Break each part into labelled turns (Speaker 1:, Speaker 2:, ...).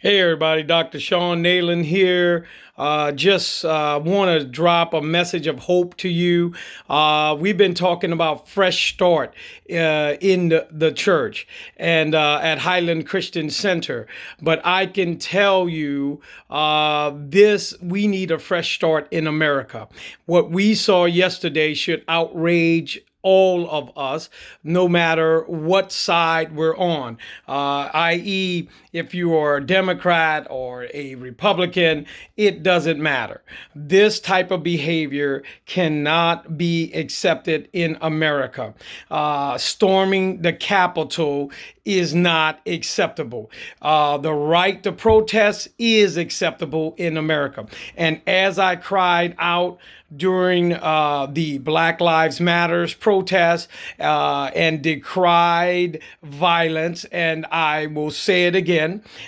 Speaker 1: Hey everybody, Dr. Shon here. Just want to drop a message of hope to you. We've been talking about fresh start in the church and at Highland Christian Center. But I can tell you we need a fresh start in America. What we saw yesterday should outrage all of us, no matter what side we're on, i.e., if you are a Democrat or a Republican, it doesn't matter. This type of behavior cannot be accepted in America. Storming the Capitol is not acceptable. The right to protest is acceptable in America. And as I cried out during the Black Lives Matters protests and decried violence, and I will say it again,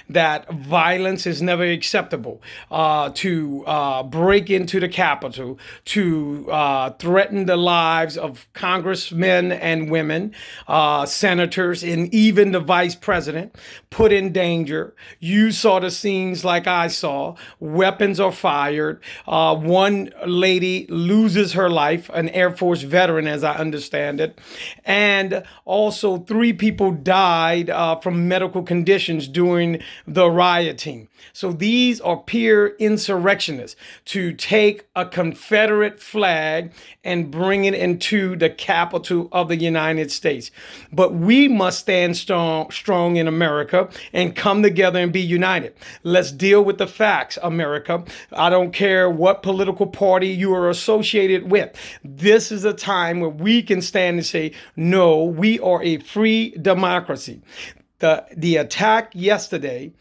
Speaker 1: that violence is never acceptable. To break into the Capitol, to threaten the lives of congressmen and women, senators, and even the vice president, put in danger. You saw the scenes like I saw. Weapons are fired. One lady loses her life, an Air Force veteran, as I understand it. And also, three people died from medical conditions during the rioting. So these are peer insurrectionists to take a Confederate flag and bring it into the capital of the United States. But we must stand strong in America and come together and be united. Let's deal with the facts, America. I don't care what political party you are associated with. This is a time where we can stand and say, no, we are a free democracy. The attack yesterday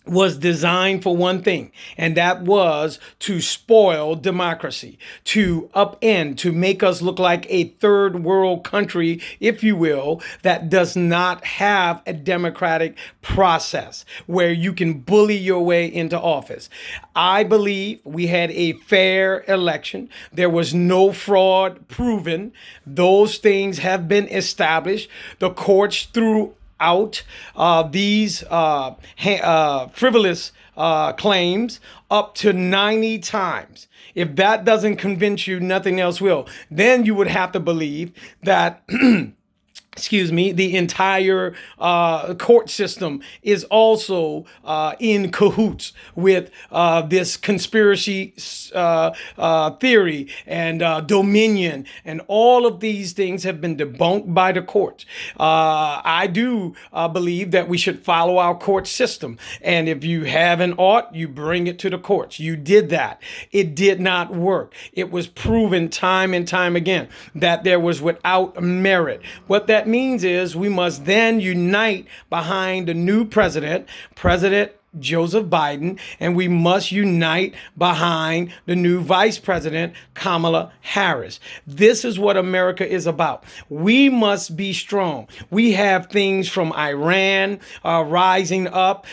Speaker 1: was designed for one thing, and that was to spoil democracy, to upend, to make us look like a third world country, if you will, that does not have a democratic process where you can bully your way into office. I believe we had a fair election. There was no fraud proven. Those things have been established. The courts threw out these frivolous claims up to 90 times. If that doesn't convince you, nothing else will. Then you would have to believe that the entire court system is also in cahoots with this conspiracy theory and dominion. And all of these things have been debunked by the courts. I do believe that we should follow our court system. And if you have an ought, you bring it to the courts. You did that. It did not work. It was proven time and time again that there was without merit. What that means is we must then unite behind the new president, President Joseph Biden, and we must unite behind the new vice president, Kamala Harris. This is what America is about. We must be strong. We have things from Iran rising up.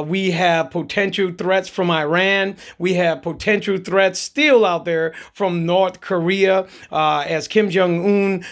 Speaker 1: We have potential threats from Iran. We have potential threats still out there from North Korea as Kim Jong-un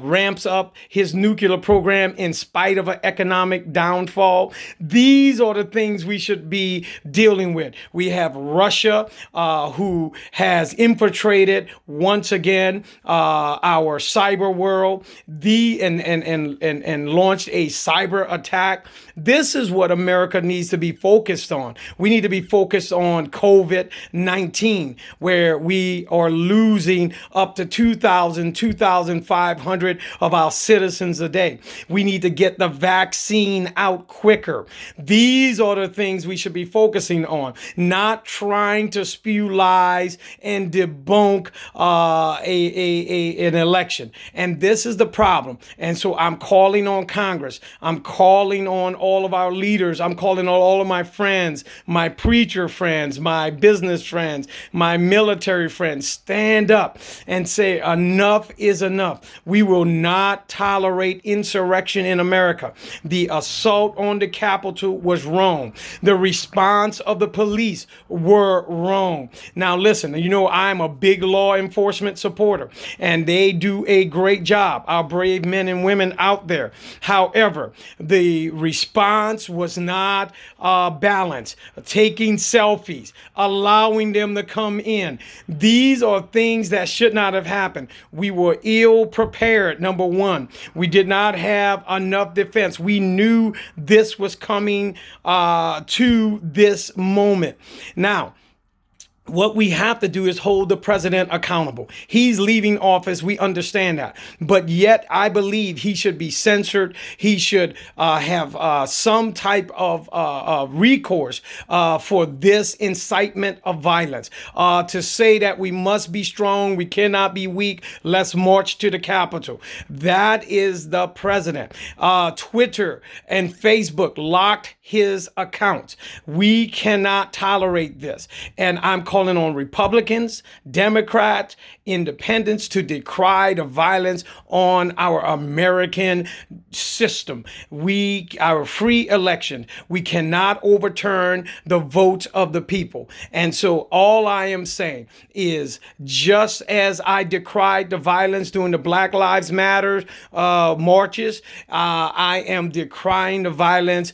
Speaker 1: ramps up his nuclear program in spite of an economic downfall. These are the things we should be dealing with. We have Russia, who has infiltrated once again our cyber world, and launched a cyber attack. This is what America needs to be focused on. We need to be focused on COVID-19, where we are losing up to 2,500 of our citizens a day. We need to get the vaccine out quicker. These are the things we should be focusing on, not trying to spew lies and debunk an election. And this is the problem. And so I'm calling on Congress. I'm calling on all of our leaders. I'm calling on all of my friends, my preacher friends, my business friends, my military friends. Stand up and say enough is enough. We will not tolerate insurrection in America. The assault on the Capitol was wrong. The response of the police were wrong. Now, listen, I'm a big law enforcement supporter, and they do a great job, our brave men and women out there. However, the response response was not balanced. Taking selfies, allowing them to come in. These are things that should not have happened. We were ill prepared, number one. We did not have enough defense. We knew this was coming to this moment. Now, what we have to do is hold the president accountable. He's leaving office. We understand that. But yet, I believe he should be censored. He should have some type of recourse for this incitement of violence. To say that we must be strong, we cannot be weak, let's march to the Capitol. That is the president. Twitter and Facebook locked his accounts. We cannot tolerate this. And I'm calling on Republicans, Democrats, independents to decry the violence on our American system. Our free election, we cannot overturn the vote of the people. And so all I am saying is, just as I decried the violence during the Black Lives Matter marches, I am decrying the violence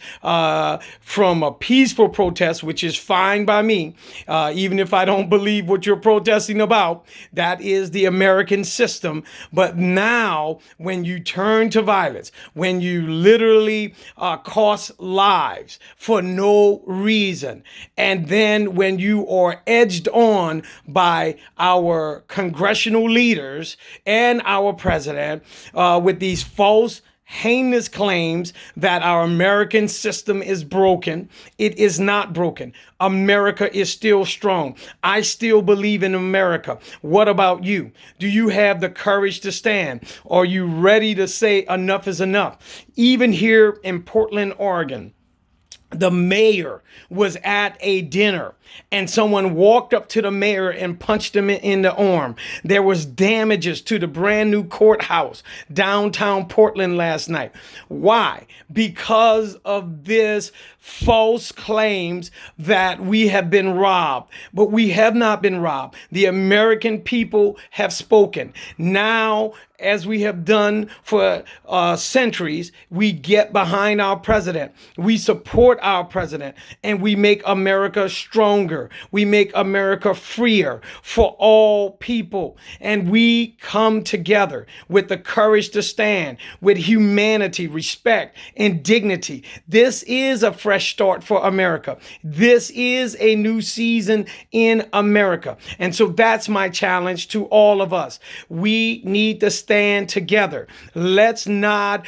Speaker 1: from a peaceful protest, which is fine by me, even if I don't believe what you're protesting about. That is the American system. But now, when you turn to violence, when you literally cost lives for no reason, and then when you are edged on by our congressional leaders and our president with these false, heinous claims that our American system is broken. It is not broken. America is still strong. I still believe in America. What about you? Do you have the courage to stand? Are you ready to say enough is enough? Even here in Portland, Oregon, the mayor was at a dinner and someone walked up to the mayor and punched him in the arm. There was damages to the brand new courthouse downtown Portland last night. Why? Because of this false claims that we have been robbed. But we have not been robbed. The American people have spoken. Now, as we have done for centuries, we get behind our president. We support our president, and we make America stronger. We make America freer for all people. And we come together with the courage to stand, with humanity, respect, and dignity. This is a fresh start for America. This is a new season in America. And so that's my challenge to all of us. We need to stand together. Let's not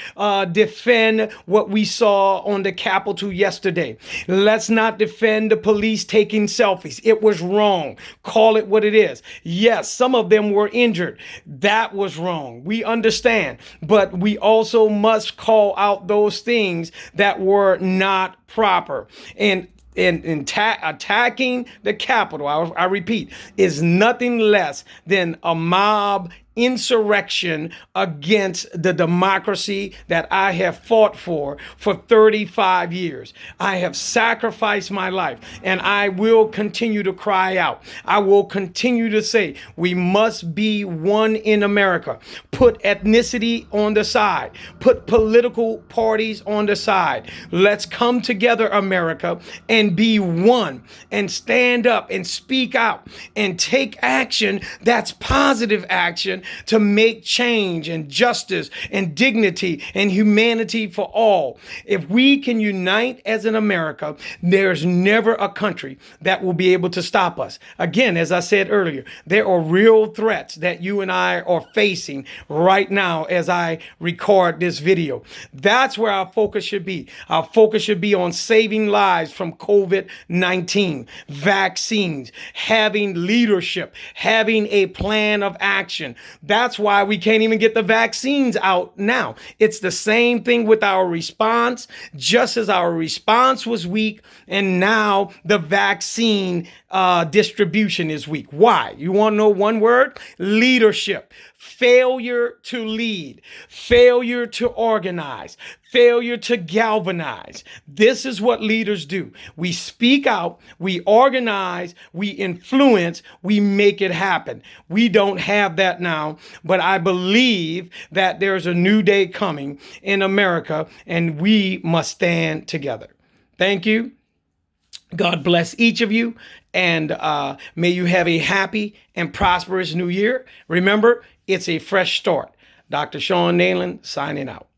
Speaker 1: defend what we saw on the Capitol yesterday. Let's not defend the police taking selfies. It was wrong. Call it what it is. Yes, some of them were injured. That was wrong. We understand. But we also must call out those things that were not proper. And attacking the Capitol, I repeat, is nothing less than a mob insurrection against the democracy that I have fought for 35 years. I have sacrificed my life, and I will continue to cry out. I will continue to say we must be one in America. Put ethnicity on the side. Put political parties on the side. Let's come together, America, and be one, and stand up and speak out and take action that's positive action to make change and justice and dignity and humanity for all. If we can unite as an America, there's never a country that will be able to stop us. Again, as I said earlier, there are real threats that you and I are facing right now as I record this video. That's where our focus should be. Our focus should be on saving lives from COVID-19, vaccines, having leadership, having a plan of action. That's why we can't even get the vaccines out now. It's the same thing with our response, just as our response was weak, and now the vaccine distribution is weak. Why? You want to know one word? Leadership. Failure to lead, failure to organize, failure to galvanize. This is what leaders do. We speak out, we organize, we influence, we make it happen. We don't have that now, but I believe that there's a new day coming in America, and we must stand together. Thank you. God bless each of you, and may you have a happy and prosperous new year. Remember, it's a fresh start. Dr. Shon signing out.